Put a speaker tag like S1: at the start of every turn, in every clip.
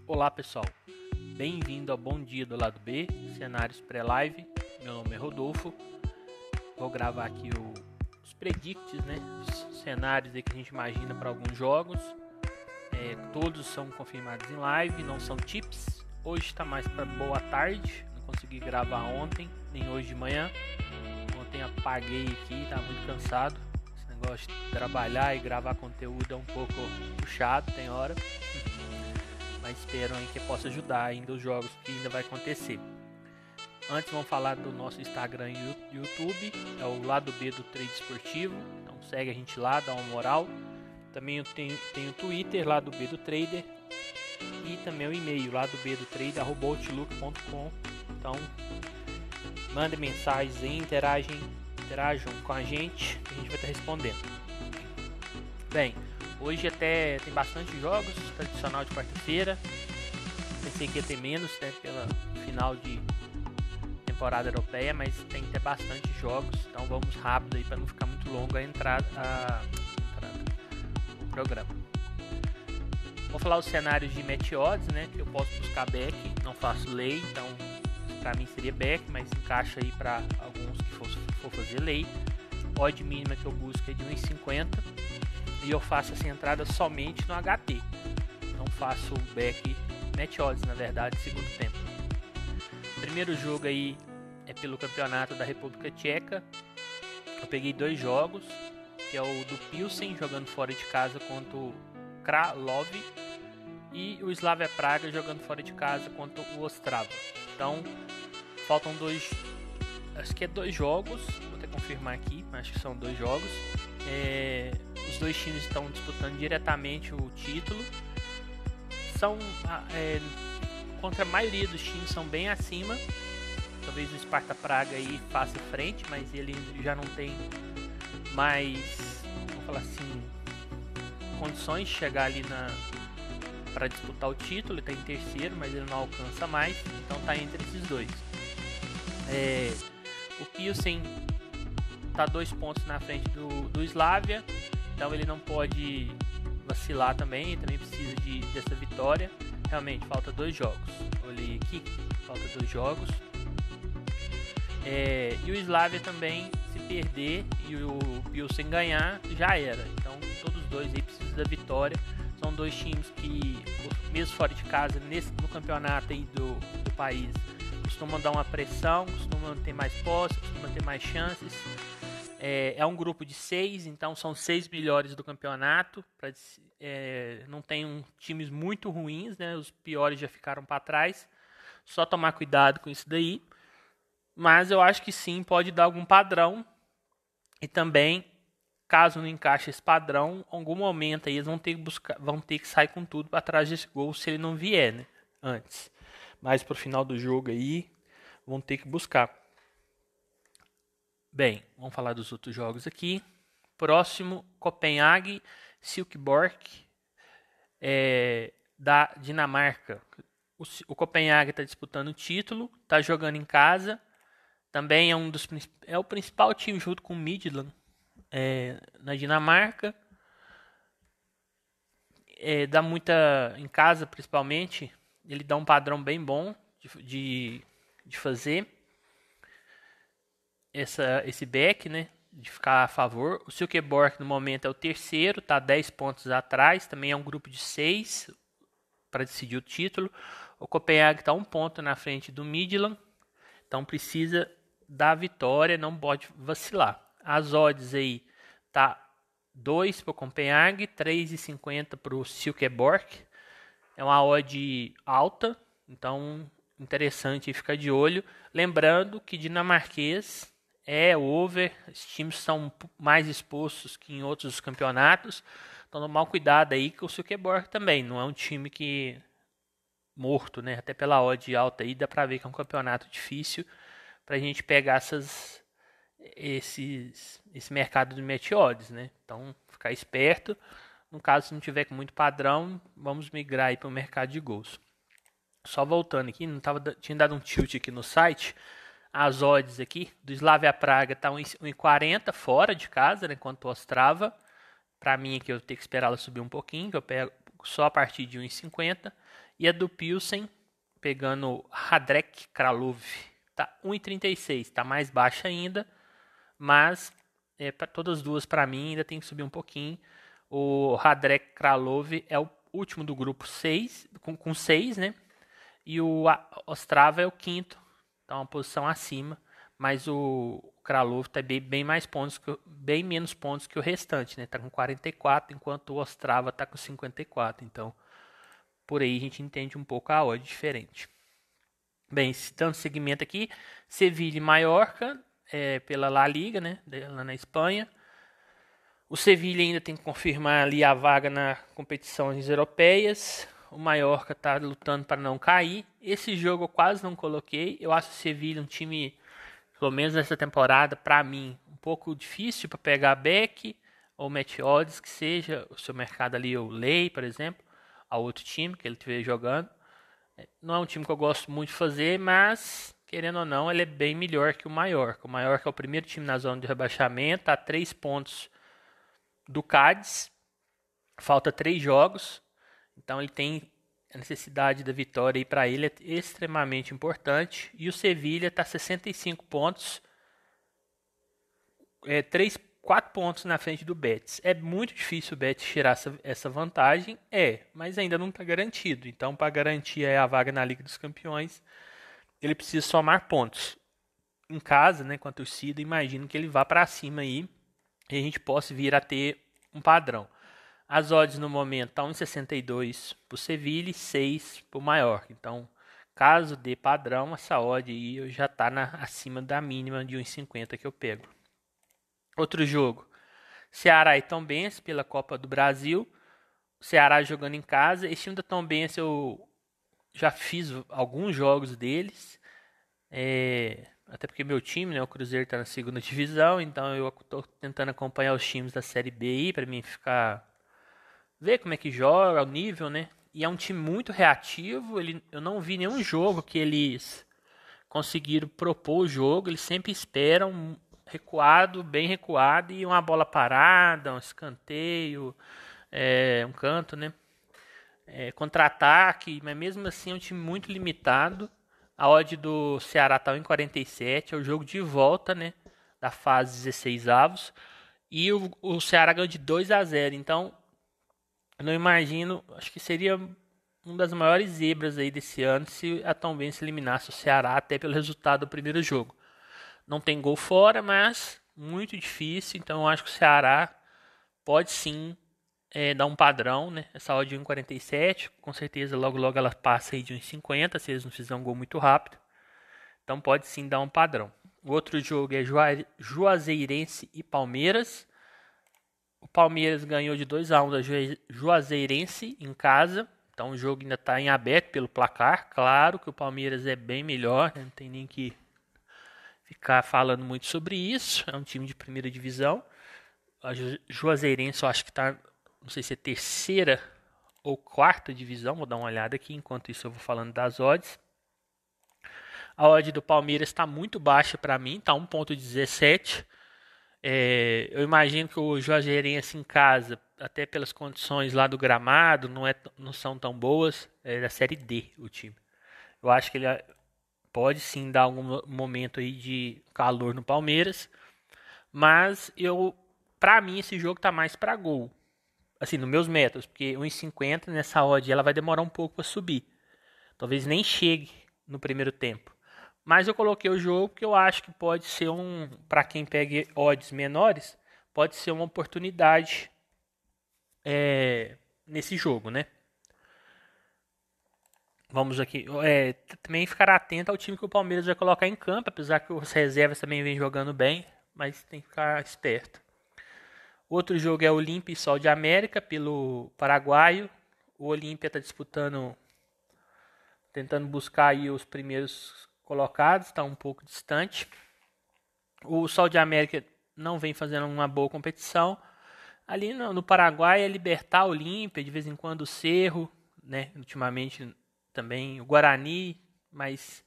S1: Olá pessoal, bem-vindo ao Bom Dia do Lado B, cenários pré-live. Meu nome é Rodolfo. Vou gravar aqui os predicts, né? Os cenários aí que a gente imagina para alguns jogos. Todos são confirmados em live, não são tips. Hoje está mais para boa tarde, não consegui gravar ontem, nem hoje de manhã. Ontem apaguei aqui, tá muito cansado. Esse negócio de trabalhar e gravar conteúdo é um pouco puxado, tem hora. Mas espero aí que possa ajudar ainda os jogos que ainda vai acontecer. Antes vamos falar do nosso Instagram e YouTube, é o Lado B do Trade Esportivo, então segue a gente lá, dá uma moral. Também eu tenho o Twitter, Lado B do Trader, e também o e-mail, ladob-do-trader@outlook.com. Então mandem mensagens aí, interajam com a gente vai estar respondendo. Bem, hoje até tem bastante jogos, tradicional de quarta-feira. Pensei que ia ter menos, né, pela final de temporada europeia, mas tem até bastante jogos, então vamos rápido aí para não ficar muito longo o programa. Vou falar os cenários de match odds, né, que eu posso buscar back, não faço lei, então para mim seria back, mas encaixa aí para alguns que for fazer lei. Odd mínima que eu busco é de 1,50 e eu faço essa entrada somente no HT, não faço back match odds, na verdade, segundo tempo. O primeiro jogo aí é pelo campeonato da República Tcheca. Eu peguei 2 jogos, que é o do Pilsen jogando fora de casa contra o Kralov e o Slavia Praga jogando fora de casa contra o Ostrava. Então faltam 2, acho que é 2 jogos, vou até confirmar aqui, acho que são 2 jogos. Os 2 times estão disputando diretamente o título. São contra a maioria dos times são bem acima. Talvez o Sparta Praga aí faça frente, mas ele já não tem mais, vamos falar assim, condições de chegar ali para disputar o título. Ele está em terceiro, mas ele não alcança mais, então está entre esses dois. O Pilsen está 2 pontos na frente do Slavia, então ele não pode vacilar também, ele também precisa dessa vitória. Realmente falta 2 jogos, olhei aqui, falta 2 jogos. E o Slavia também, se perder e o Pilsen ganhar, já era. Então todos os dois aí precisam da vitória. São 2 times que, mesmo fora de casa, no campeonato aí do país, costumam dar uma pressão, costumam ter mais posse, costumam ter mais chances. É um grupo de 6, então são 6 melhores do campeonato. Não tem times muito ruins, né? Os piores já ficaram para trás. Só tomar cuidado com isso daí. Mas eu acho que sim, pode dar algum padrão. E também, caso não encaixe esse padrão, em algum momento aí eles vão ter que sair com tudo para trás desse gol se ele não vier, né? Antes. Mas pro final do jogo aí, vão ter que buscar. Bem, vamos falar dos outros jogos aqui. Próximo, Copenhague, Silkeborg, da Dinamarca. O Copenhague está disputando o título, está jogando em casa. Também é o principal time junto com o Midland na Dinamarca. Dá muita em casa, principalmente. Ele dá um padrão bem bom de fazer esse back, né? De ficar a favor. O Silkeborg no momento é o terceiro, está 10 pontos atrás. Também é um grupo de 6 para decidir o título. O Copenhague está 1 ponto na frente do Midland. Então precisa da vitória, não pode vacilar. As odds aí tá 2 para o Copenhague, 3,50 para o Silkeborg. É uma odd alta, então interessante ficar de olho. Lembrando que dinamarquês é over, os times são mais expostos que em outros campeonatos. Então tomar cuidado aí com o Silkeborg também. Não é um time que morto, né? Até pela odd alta aí dá para ver que é um campeonato difícil para a gente pegar esse mercado de match odds, né? Então ficar esperto. No caso, se não tiver com muito padrão, vamos migrar aí para o mercado de gols. Só voltando aqui, tinha dado um tilt aqui no site. As odds aqui do Slavia Praga tá 1,40 fora de casa, né, enquanto o Ostrava. Para mim aqui eu tenho que esperar ela subir um pouquinho, que eu só a partir de 1,50. E a do Pilsen, pegando Radek Kralov, tá 1,36, tá mais baixa ainda, mas pra todas as duas para mim ainda tem que subir um pouquinho. O Radek Kralov é o último do grupo 6, com 6, né? E o Ostrava é o quinto, tá uma posição acima, mas o Kralov tá bem mais pontos, bem menos pontos que o restante, né? Tá com 44, enquanto o Ostrava tá com 54, então por aí a gente entende um pouco a odd diferente. Bem, dando segmento aqui, Sevilla e Mallorca, pela La Liga, né? Lá na Espanha. O Sevilla ainda tem que confirmar ali a vaga nas competições europeias. O Mallorca está lutando para não cair. Esse jogo eu quase não coloquei. Eu acho o Sevilla um time, pelo menos nessa temporada, para mim, um pouco difícil para pegar back ou match odds, que seja o seu mercado ali, o Lei, por exemplo, a outro time que ele estiver jogando. Não é um time que eu gosto muito de fazer, mas, querendo ou não, ele é bem melhor que o Mallorca. O Mallorca é o primeiro time na zona de rebaixamento, a 3 pontos do Cádiz, falta 3 jogos, então ele tem a necessidade da vitória e para ele é extremamente importante. E o Sevilla está 65 pontos, 4 pontos na frente do Betis. É muito difícil o Betis tirar essa vantagem, mas ainda não está garantido. Então, para garantir a vaga na Liga dos Campeões, ele precisa somar pontos. Em casa, né, com a torcida, imagino que ele vá para cima aí e a gente possa vir a ter um padrão. As odds no momento estão em 62 para o Sevilla e 6 para o Mallorca. Então, caso dê padrão, essa odd aí já está acima da mínima de 1,50 que eu pego. Outro jogo, Ceará e Tombense pela Copa do Brasil. O Ceará jogando em casa. Esse time da Tombense eu já fiz alguns jogos deles. Até porque meu time, né, o Cruzeiro, está na segunda divisão. Então eu estou tentando acompanhar os times da Série B aí para mim ver como é que joga, o nível, né? E é um time muito reativo. Eu não vi nenhum jogo que eles conseguiram propor o jogo. Eles sempre esperam bem recuado, e uma bola parada, um escanteio, um canto, né? Contra-ataque, mas mesmo assim é um time muito limitado. A odd do Ceará está em 47, é o jogo de volta, né? Da fase 16 avos. E o Ceará ganhou de 2-0, então eu não imagino, acho que seria uma das maiores zebras aí desse ano se a Tombense eliminasse o Ceará até pelo resultado do primeiro jogo. Não tem gol fora, mas muito difícil. Então eu acho que o Ceará pode sim dar um padrão, né? Essa odd de 1,47, com certeza logo ela passa aí de 1,50 se eles não fizerem um gol muito rápido. Então pode sim dar um padrão. O outro jogo é Juazeirense e Palmeiras. O Palmeiras ganhou de 2-1 da Juazeirense em casa. Então o jogo ainda está em aberto pelo placar. Claro que o Palmeiras é bem melhor, né? Não tem nem que ficar falando muito sobre isso. É um time de primeira divisão. A Juazeirense eu acho que está, não sei se é terceira ou quarta divisão. Vou dar uma olhada aqui, enquanto isso eu vou falando das odds. A odd do Palmeiras está muito baixa para mim, está 1,17. Eu imagino que o Juazeirense em casa, até pelas condições lá do gramado, não são tão boas. É da Série D o time. Eu acho que ele pode sim dar algum momento aí de calor no Palmeiras. Mas para mim esse jogo tá mais para gol. Assim, nos meus métodos, porque 1,50 nessa odd ela vai demorar um pouco para subir. Talvez nem chegue no primeiro tempo. Mas eu coloquei o jogo porque eu acho que pode ser para quem pega odds menores, pode ser uma oportunidade nesse jogo, né? Vamos aqui. Também ficar atento ao time que o Palmeiras vai colocar em campo, apesar que os reservas também vêm jogando bem, mas tem que ficar esperto. Outro jogo é Olímpia e Sol de América, pelo paraguaio. O Olímpia está tentando buscar aí os primeiros colocados, está um pouco distante. O Sol de América não vem fazendo uma boa competição. Ali no Paraguai é Libertad, Olímpia, de vez em quando o Cerro, né? Ultimamente também o Guarani, mas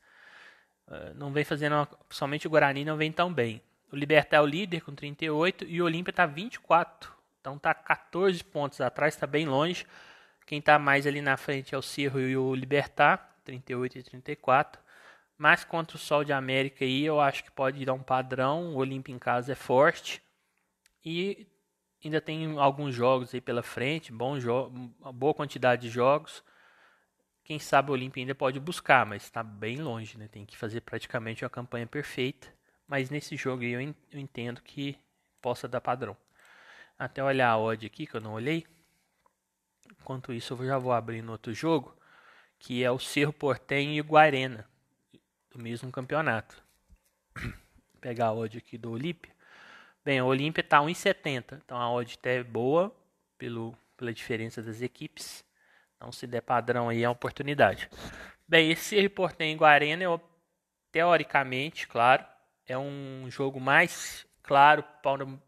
S1: não vem fazendo, somente o Guarani não vem tão bem. O Libertad é o líder com 38 e o Olímpia está 24, então está 14 pontos atrás, está bem longe. Quem está mais ali na frente é o Cerro e o Libertad, 38 e 34. Mas contra o Sol de América aí, eu acho que pode dar um padrão. O Olímpia em casa é forte. E ainda tem alguns jogos aí pela frente, uma boa quantidade de jogos. Quem sabe o Olímpia ainda pode buscar, mas está bem longe, né? Tem que fazer praticamente uma campanha perfeita. Mas nesse jogo aí eu entendo que possa dar padrão. Até olhar a odd aqui, que eu não olhei. Enquanto isso, eu já vou abrir no outro jogo, que é o Cerro Porteño e o Guarena, do mesmo campeonato. Vou pegar a odd aqui do Olímpia. Bem, o Olímpia está 1,70, então a odd até é boa pela diferença das equipes. Então, se der padrão aí, é uma oportunidade. Bem, esse Cerro Porteño e Guarena, teoricamente, claro, é um jogo mais claro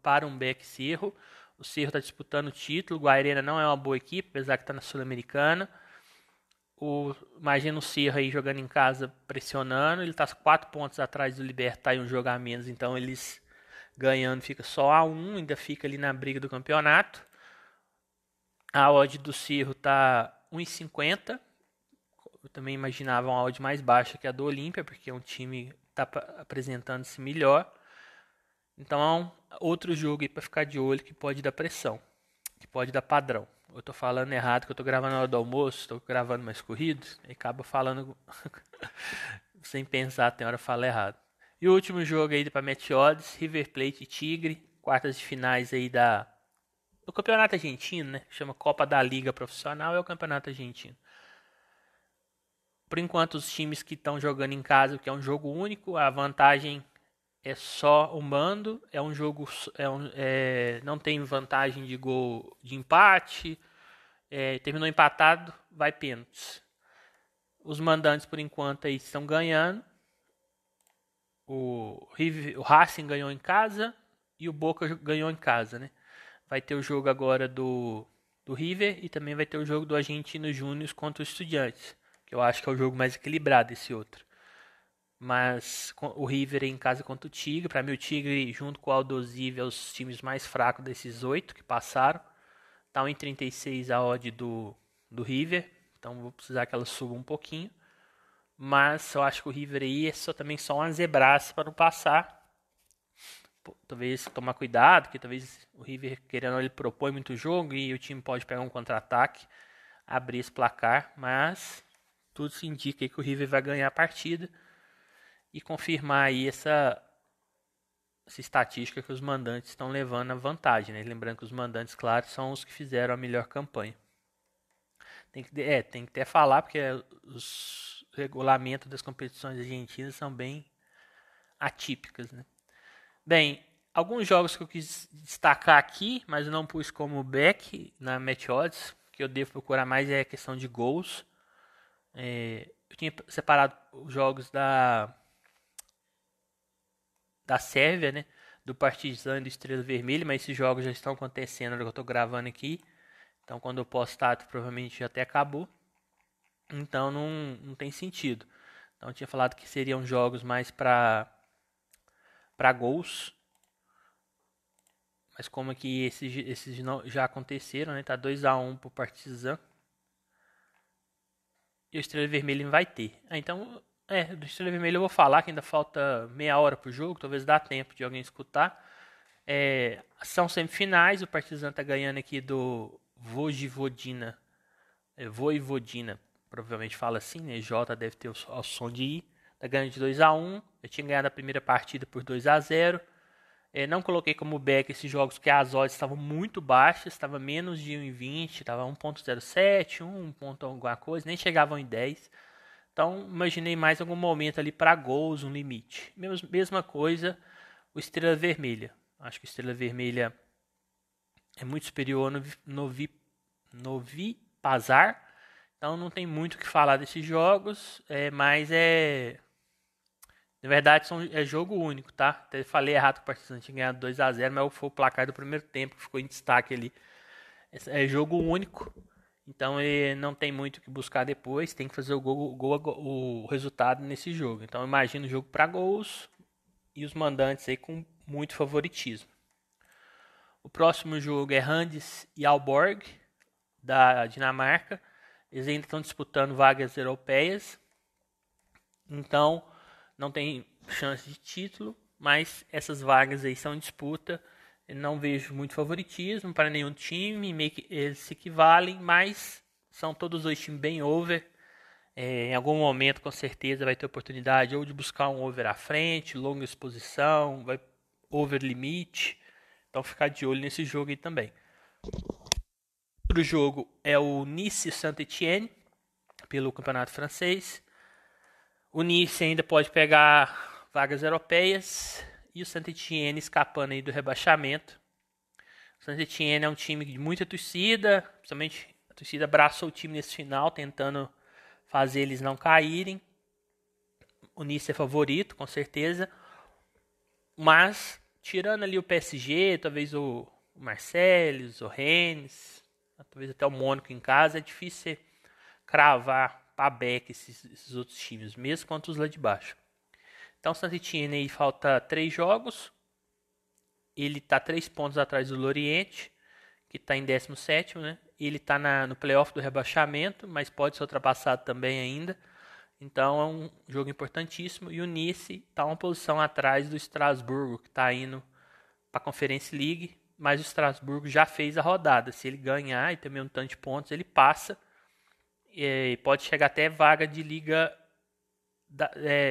S1: para um Beck Cerro. O Cerro está disputando o título, o Guarena não é uma boa equipe, apesar que está na Sul-Americana. Imagina o Cerro aí jogando em casa, pressionando. Ele está 4 pontos atrás do Libertad e um jogo a menos, então eles ganhando fica só a 1, ainda fica ali na briga do campeonato. A odd do Cerro está 1,50. Eu também imaginava uma odd mais baixa que a do Olímpia, porque é um time que está apresentando-se melhor. Então é outro jogo aí para ficar de olho que pode dar pressão, que pode dar padrão. Eu tô falando errado, que eu tô gravando na hora do almoço, tô gravando mais corrido, e acaba falando sem pensar, tem hora fala errado. E o último jogo aí para Match Odds, River Plate e Tigre, quartas de finais aí do campeonato argentino, né? Chama Copa da Liga Profissional, é o campeonato argentino. Por enquanto, os times que estão jogando em casa, que é um jogo único, a vantagem é só o mando, é um jogo, não tem vantagem de gol de empate, terminou empatado, vai pênaltis. Os mandantes, por enquanto, aí estão ganhando. O Racing ganhou em casa e o Boca ganhou em casa, né? Vai ter o jogo agora do River e também vai ter o jogo do Argentino Júnior contra o Estudiantes, que eu acho que é o jogo mais equilibrado esse outro. Mas o River em casa contra o Tigre. Para mim o Tigre junto com o Aldosivi é os times mais fracos desses 8 que passaram. Tá 1,36 a odd do River. Então vou precisar que ela suba um pouquinho. Mas eu acho que o River aí é também só uma zebraça para não passar. Talvez tomar cuidado, porque talvez o River, querendo, ele propõe muito jogo e o time pode pegar um contra-ataque, abrir esse placar. Mas tudo se indica aí que o River vai ganhar a partida e confirmar aí essa estatística que os mandantes estão levando a vantagem, né? Lembrando que os mandantes, claro, são os que fizeram a melhor campanha. Tem que até falar, porque os regulamentos das competições argentinas são bem atípicas, né? Bem, alguns jogos que eu quis destacar aqui, mas eu não pus como back na Match Odds, que eu devo procurar mais é a questão de gols. Eu tinha separado os jogos da Sérvia, né? Do Partizan e do Estrela Vermelha, mas esses jogos já estão acontecendo que eu estou gravando aqui. Então quando eu postar, provavelmente já até acabou. Então não tem sentido. Então eu tinha falado que seriam jogos mais para gols. Mas como aqui esses já aconteceram, né? Tá 2-1 pro Partizan. E o Estrela Vermelha vai ter. Então, do Estrela Vermelha eu vou falar que ainda falta meia hora pro jogo. Talvez dá tempo de alguém escutar. São semifinais. O Partizan tá ganhando aqui do Vojvodina. Voivodina, provavelmente fala assim, né? J deve ter o som de I. Tá ganhando de 2-1. Eu tinha ganhado a primeira partida por 2-0. Não coloquei como back esses jogos que as odds estavam muito baixas, estava menos de 1,20, estava 1,07, 1 ponto alguma coisa, nem chegavam em 10. Então imaginei mais algum momento ali para gols, um limite. Mesma coisa o Estrela Vermelha. Acho que o Estrela Vermelha é muito superior no Vipazar. Então não tem muito o que falar desses jogos, mas na verdade é jogo único, tá? Até falei errado que o Partizan tinha ganhado 2-0, mas foi o placar do primeiro tempo que ficou em destaque ali. É jogo único, então não tem muito o que buscar depois, tem que fazer o resultado nesse jogo. Então imagina o jogo para gols e os mandantes aí com muito favoritismo. O próximo jogo é Randes e Aalborg, da Dinamarca. Eles ainda estão disputando vagas europeias, então não tem chance de título, mas essas vagas aí são em disputa. Eu não vejo muito favoritismo para nenhum time, meio que eles se equivalem, mas são todos dois times bem over. Em algum momento, com certeza, vai ter oportunidade ou de buscar um over à frente, longa exposição, vai over limite. Então, ficar de olho nesse jogo aí também. Outro jogo é o Nice Saint-Étienne, pelo campeonato francês. O Nice ainda pode pegar vagas europeias e o Saint-Étienne escapando aí do rebaixamento. O Saint-Étienne é um time de muita torcida, principalmente a torcida abraçou o time nesse final, tentando fazer eles não caírem. O Nice é favorito, com certeza. Mas, tirando ali o PSG, talvez o Marseille, o Rennes, talvez até o Mônaco em casa, é difícil cravar para back esses outros times, mesmo contra os lá de baixo. Então, o Saint-Étienne aí falta 3 jogos. Ele está 3 pontos atrás do Lorient, que está em 17º, né? Ele está no playoff do rebaixamento, mas pode ser ultrapassado também ainda. Então é um jogo importantíssimo. E o Nice está uma posição atrás do Strasbourg, que está indo para a Conference League. Mas o Strasbourg já fez a rodada. Se ele ganhar e ter mesmo tanto de pontos, ele passa. E pode chegar até vaga de Liga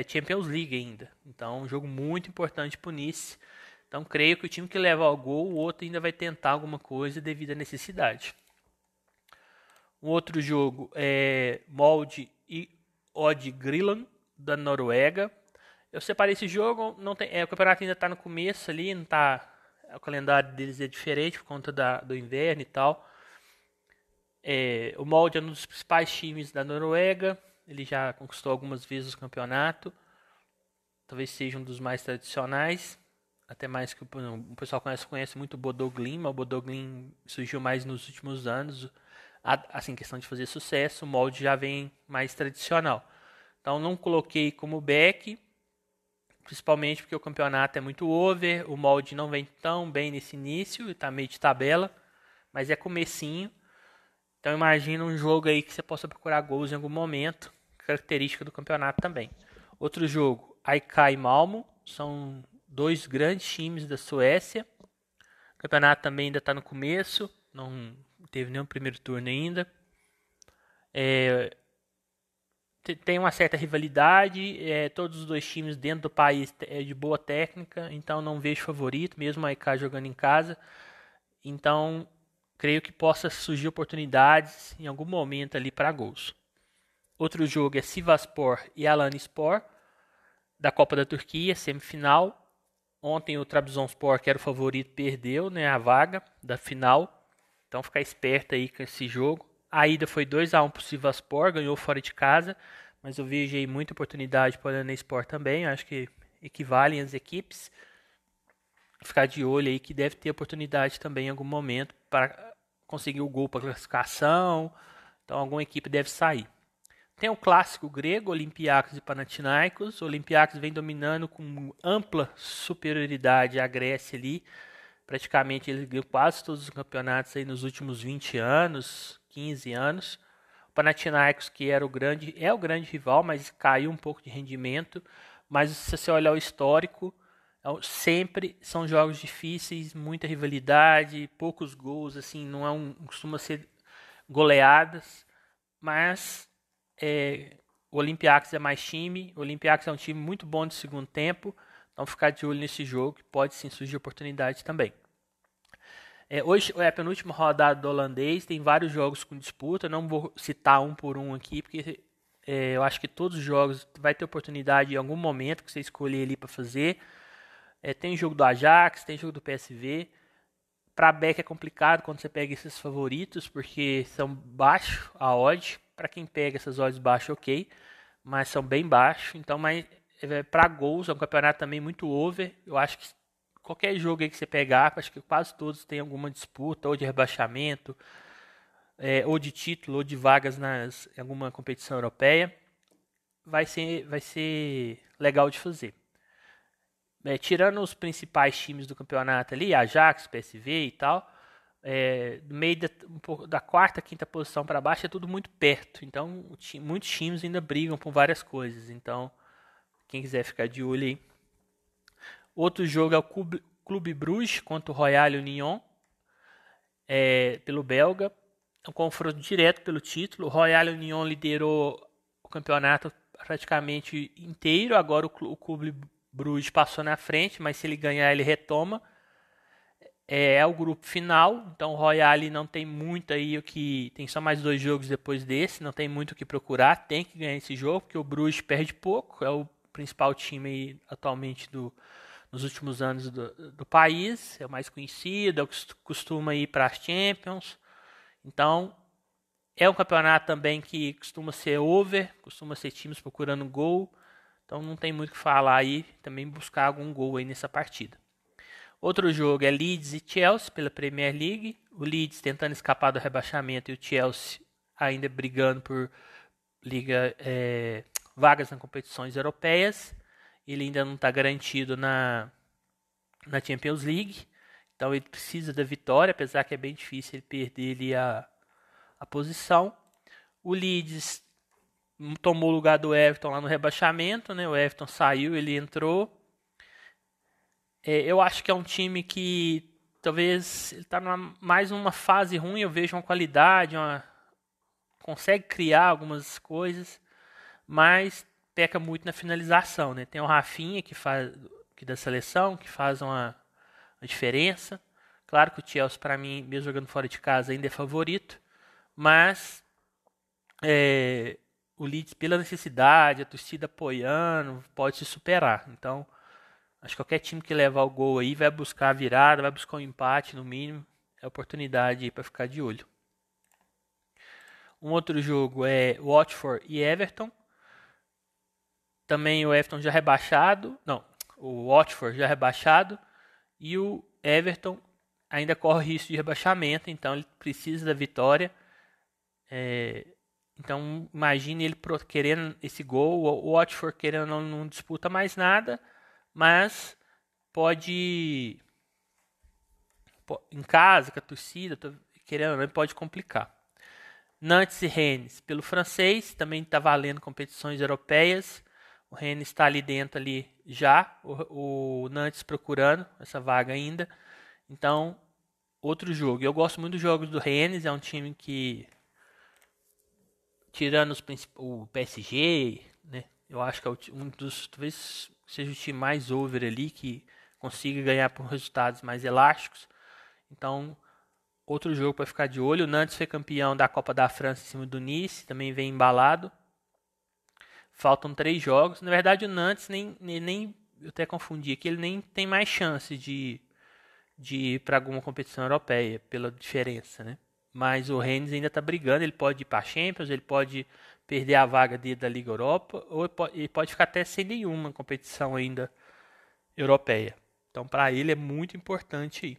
S1: Champions League ainda. Então é um jogo muito importante para o Nice. Então creio que o time que leva ao gol, o outro ainda vai tentar alguma coisa devido à necessidade. Um outro jogo é Molde e Odd Grilland, da Noruega. Eu separei esse jogo, não tem, o campeonato ainda está no começo ali, não tá, o calendário deles é diferente por conta do inverno e tal. O Molde é um dos principais times da Noruega, ele já conquistou algumas vezes o campeonato, talvez seja um dos mais tradicionais, até mais que o pessoal conhece muito o Bodo Glimt, mas o Bodo Glimt surgiu mais nos últimos anos. Assim, questão de fazer sucesso, o Molde já vem mais tradicional. Então não coloquei como back, principalmente porque o campeonato é muito over, o Molde não vem tão bem nesse início, está meio de tabela, mas é comecinho. Então imagina um jogo aí que você possa procurar gols em algum momento, característica do campeonato também. Outro jogo, AIK e Malmo, são 2 grandes times da Suécia. O campeonato também ainda está no começo, não teve nenhum primeiro turno ainda. Tem uma certa rivalidade, todos os dois times dentro do país é de boa técnica, então não vejo favorito, mesmo a AIK jogando em casa. Então, creio que possa surgir oportunidades em algum momento ali para gols. Outro jogo é Sivasspor e Alanyaspor, da Copa da Turquia, semifinal. Ontem o Trabzonspor, que era o favorito, perdeu, né, a vaga da final. Então ficar esperto aí com esse jogo. A ida foi 2-1 para o Sivasspor, ganhou fora de casa. Mas eu vejo aí muita oportunidade para o Alanyaspor também. Acho que equivalem as equipes. Ficar de olho aí que deve ter oportunidade também em algum momento para conseguir o gol para classificação. Então alguma equipe deve sair. Tem o clássico grego, Olympiacos e Panathinaikos. O Olympiacos vem dominando com ampla superioridade a Grécia ali. Praticamente ele ganhou quase todos os campeonatos aí nos últimos 20 anos, 15 anos. O Panathinaikos, que é o grande rival, mas caiu um pouco de rendimento. Mas se você olhar o histórico, sempre são jogos difíceis, muita rivalidade, poucos gols, assim, não costuma ser goleadas, mas o Olympiacos é mais time, o Olympiacos é um time muito bom de segundo tempo, então ficar de olho nesse jogo, que pode sim surgir oportunidade também. Hoje é a penúltima rodada do holandês, tem vários jogos com disputa, não vou citar um por um aqui, porque eu acho que todos os jogos vai ter oportunidade em algum momento que você escolher ali para fazer. Tem jogo do Ajax, tem jogo do PSV. Para back é complicado quando você pega esses favoritos, porque são baixos a odd. Para quem pega essas odds baixas, ok, mas são bem baixos. Então, mas para gols é um campeonato também muito over. Eu acho que qualquer jogo aí que você pegar, acho que quase todos têm alguma disputa, ou de rebaixamento, ou de título, ou de vagas em alguma competição europeia. Vai ser legal de fazer. Tirando os principais times do campeonato ali, Ajax, PSV e tal, Do meio um pouco da quarta, quinta posição para baixo é tudo muito perto. Então, muitos times ainda brigam por várias coisas. Então, quem quiser ficar de olho aí. Outro jogo é o Clube Bruges contra o Royal Union, pelo belga. É um confronto direto pelo título. O Royal Union liderou o campeonato praticamente inteiro. Agora o Clube Bruges passou na frente, mas se ele ganhar, ele retoma. É o grupo final, então o Royal não tem muito aí o que... Tem só mais 2 jogos depois desse, não tem muito o que procurar, tem que ganhar esse jogo, porque o Bruges perde pouco, é o principal time aí, atualmente nos últimos anos do país, é o mais conhecido, é o que costuma ir para as Champions. Então, é um campeonato também que costuma ser over, costuma ser times procurando gol, então não tem muito o que falar aí, também buscar algum gol aí nessa partida. Outro jogo é Leeds e Chelsea pela Premier League. O Leeds tentando escapar do rebaixamento e o Chelsea ainda brigando por vagas nas competições europeias. Ele ainda não está garantido na Champions League. Então ele precisa da vitória, apesar que é bem difícil ele perder ali a posição. O Leeds tomou o lugar do Everton lá no rebaixamento, né? O Everton saiu, ele entrou. Eu acho que é um time que talvez ele está mais numa fase ruim. Eu vejo uma qualidade, consegue criar algumas coisas, mas peca muito na finalização, né? Tem o Rafinha que da seleção, que faz uma diferença. Claro que o Chelsea, para mim, mesmo jogando fora de casa, ainda é favorito, mas o Leeds, pela necessidade, a torcida apoiando, pode se superar. Então, acho que qualquer time que levar o gol aí vai buscar a virada, vai buscar um empate no mínimo. É oportunidade para ficar de olho. Um outro jogo é Watford e Everton. Também o Everton já rebaixado. Não, o Watford já rebaixado. E o Everton ainda corre risco de rebaixamento, então ele precisa da vitória. Então imagine ele querendo esse gol. O Watford querendo não disputa mais nada, mas pode em casa, com a torcida, querendo ou não, pode complicar. Nantes e Rennes, pelo francês, também está valendo competições europeias. O Rennes está ali dentro ali já, o Nantes procurando essa vaga ainda. Então, outro jogo. Eu gosto muito dos jogos do Rennes, é um time que, tirando o PSG, né, eu acho que é um dos, talvez seja o time mais over ali, que consiga ganhar por resultados mais elásticos. Então, outro jogo para ficar de olho. O Nantes foi campeão da Copa da França em cima do Nice, também vem embalado. Faltam 3 jogos. Na verdade, o Nantes nem eu até confundi aqui, ele nem tem mais chance de ir para alguma competição europeia, pela diferença, né? Mas o Rennes ainda está brigando, ele pode ir para a Champions, ele pode perder a vaga dele da Liga Europa, ou ele pode ficar até sem nenhuma competição ainda europeia. Então, para ele é muito importante aí.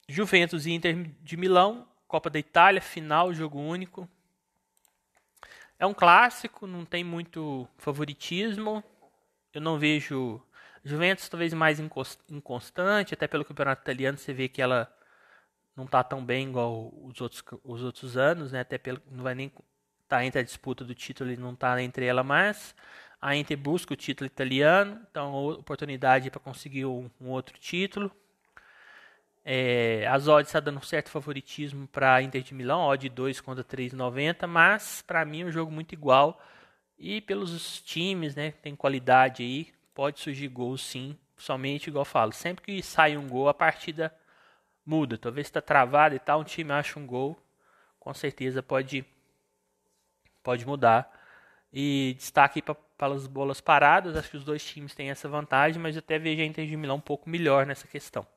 S1: Juventus e Inter de Milão, Copa da Itália, final, jogo único. É um clássico, não tem muito favoritismo. Eu não vejo... Juventus talvez mais inconstante, até pelo campeonato italiano você vê que ela não está tão bem igual os outros anos, né? Até não vai nem estar entre a disputa do título e não está entre ela mais. A Inter busca o título italiano, então oportunidade para conseguir um outro título. As odds está dando um certo favoritismo para a Inter de Milão, odd 2 contra 3,90, mas para mim é um jogo muito igual. E pelos times, né, tem qualidade aí, pode surgir gols sim, somente igual eu falo. Sempre que sai um gol, a partida muda. Talvez está travado e tal, um time acha um gol, com certeza pode mudar. E destaque para as bolas paradas, acho que os dois times têm essa vantagem, mas eu até vejo a Inter de Milão um pouco melhor nessa questão.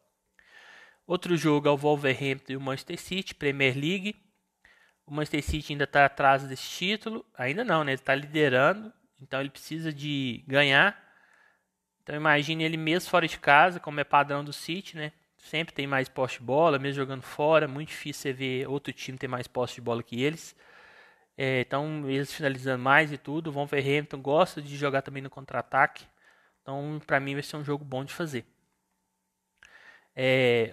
S1: Outro jogo é o Wolverhampton e o Manchester City, Premier League. O Manchester City ainda está atrás desse título. Ainda não, né? Ele está liderando. Então ele precisa de ganhar. Então imagine ele mesmo fora de casa, como é padrão do City, né? Sempre tem mais posse de bola, mesmo jogando fora. Muito difícil você ver outro time ter mais posse de bola que eles. Então eles finalizando mais e tudo. O Wolverhampton gosta de jogar também no contra-ataque. Então para mim vai ser um jogo bom de fazer.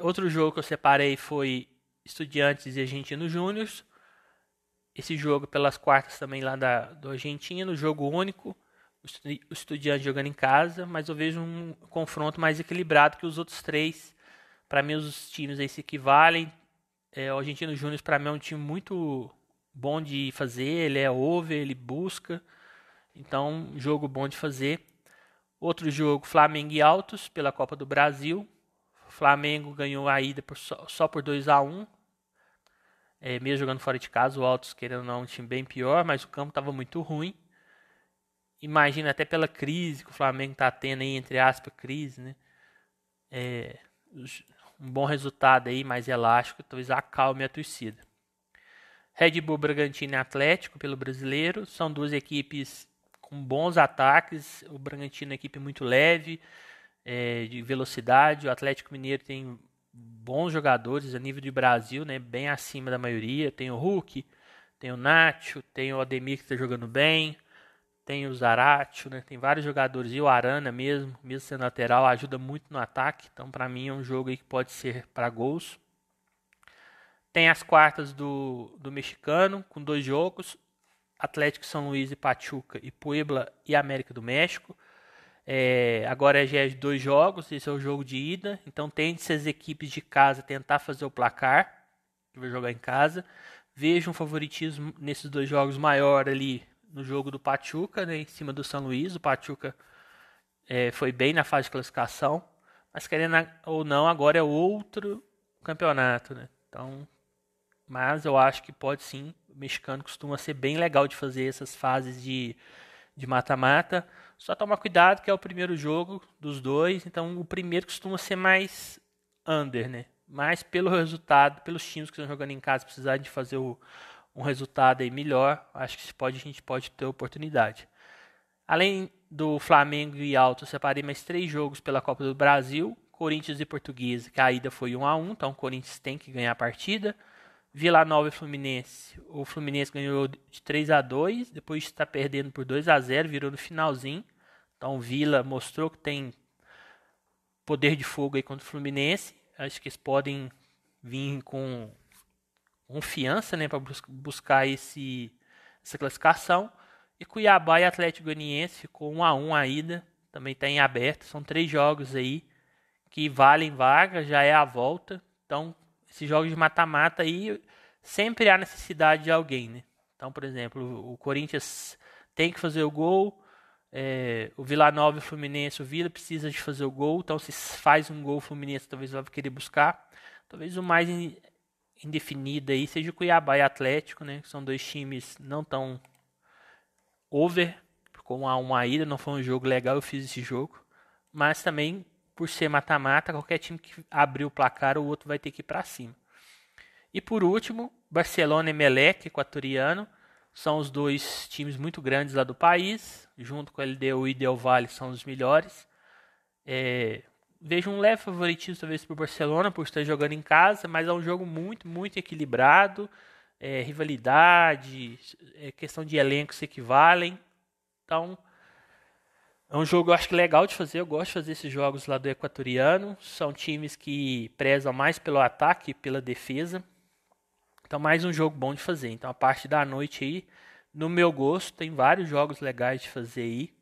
S1: Outro jogo que eu separei foi Estudiantes e Argentinos Júnior. Esse jogo pelas quartas também lá do Argentino, jogo único. O Estudiantes jogando em casa, mas eu vejo um confronto mais equilibrado que os outros três. Para mim, os times aí se equivalem. O Argentino Júnior, para mim, é um time muito bom de fazer. Ele é over, ele busca. Então, jogo bom de fazer. Outro jogo, Flamengo e Altos, pela Copa do Brasil. O Flamengo ganhou a ida só por 2-1. Mesmo jogando fora de casa, o Altos, querendo ou não, é um time bem pior, mas o campo estava muito ruim. Imagina até pela crise que o Flamengo está tendo aí, entre aspas, crise, né? Um bom resultado aí, mais elástico, talvez acalme a torcida. Red Bull, Bragantino e Atlético pelo Brasileiro. São duas equipes com bons ataques. O Bragantino é uma equipe muito leve, de velocidade. O Atlético Mineiro tem bons jogadores a nível de Brasil, né, bem acima da maioria. Tem o Hulk, tem o Nacho, tem o Ademir que está jogando bem, tem o Zaratio, né, tem vários jogadores. E o Arana mesmo sendo lateral, ajuda muito no ataque. Então, para mim, é um jogo aí que pode ser para gols. Tem as quartas do mexicano, com 2 jogos. Atlético São Luís e Pachuca, e Puebla e América do México. Agora já é 2 jogos, esse é o jogo de ida. Então tende-se as equipes de casa tentar fazer o placar, que vai jogar em casa. Vejo um favoritismo nesses 2 jogos maior ali no jogo do Pachuca, né, em cima do São Luís. O Pachuca foi bem na fase de classificação, mas querendo ou não, agora é outro campeonato, né? Então, mas eu acho que pode sim. O mexicano costuma ser bem legal de fazer essas fases de mata-mata. Só tomar cuidado que é o primeiro jogo dos dois. Então o primeiro costuma ser mais under, né? Mas pelo resultado, pelos times que estão jogando em casa, precisar de fazer um resultado aí melhor, acho que a gente pode ter oportunidade. Além do Flamengo e Alto, eu separei mais 3 jogos pela Copa do Brasil. Corinthians e Portuguesa, que a ida foi 1-1, então o Corinthians tem que ganhar a partida. Vila Nova e Fluminense. O Fluminense ganhou de 3-2, depois está perdendo por 2-0, virou no finalzinho. Então o Vila mostrou que tem poder de fogo aí contra o Fluminense. Acho que eles podem vir com confiança, né, para buscar essa classificação. E Cuiabá e Atlético Goianiense ficou 1-1 a ida, também está em aberto. São 3 jogos aí que valem vaga, já é a volta. Então, esses jogos de mata-mata aí, sempre há necessidade de alguém, né? Então, por exemplo, o Corinthians tem que fazer o gol, o Vila Nova e o Fluminense, o Vila precisa de fazer o gol, então se faz um gol, o Fluminense talvez vai querer buscar. Talvez o mais indefinido aí seja o Cuiabá e Atlético, né? Que são 2 times não tão over, com uma ida, não foi um jogo legal, eu fiz esse jogo, mas também por ser mata-mata, qualquer time que abrir o placar, o outro vai ter que ir para cima. E por último, Barcelona e Emelec, equatoriano, são os 2 times muito grandes lá do país, junto com a LDU e Del Valle, são os melhores. Vejo um leve favoritismo talvez para o Barcelona, por estar jogando em casa, mas é um jogo muito, muito equilibrado, rivalidade, questão de elenco se equivalem. Então, é um jogo eu acho que legal de fazer, eu gosto de fazer esses jogos lá do equatoriano. São times que prezam mais pelo ataque e pela defesa. Então mais um jogo bom de fazer. Então a parte da noite aí, no meu gosto, tem vários jogos legais de fazer aí.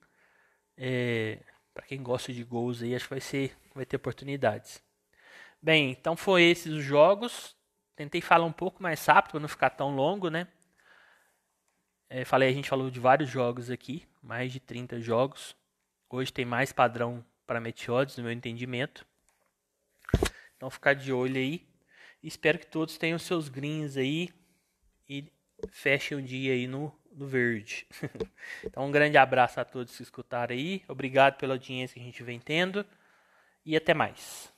S1: Para quem gosta de gols aí, acho que vai ter oportunidades. Bem, então foi esses os jogos. Tentei falar um pouco mais rápido para não ficar tão longo, né? A gente falou de vários jogos aqui, mais de 30 jogos. Hoje tem mais padrão para Meteodes, no meu entendimento. Então ficar de olho aí. Espero que todos tenham seus greens aí e fechem o dia aí no verde. Então um grande abraço a todos que escutaram aí. Obrigado pela audiência que a gente vem tendo. E até mais.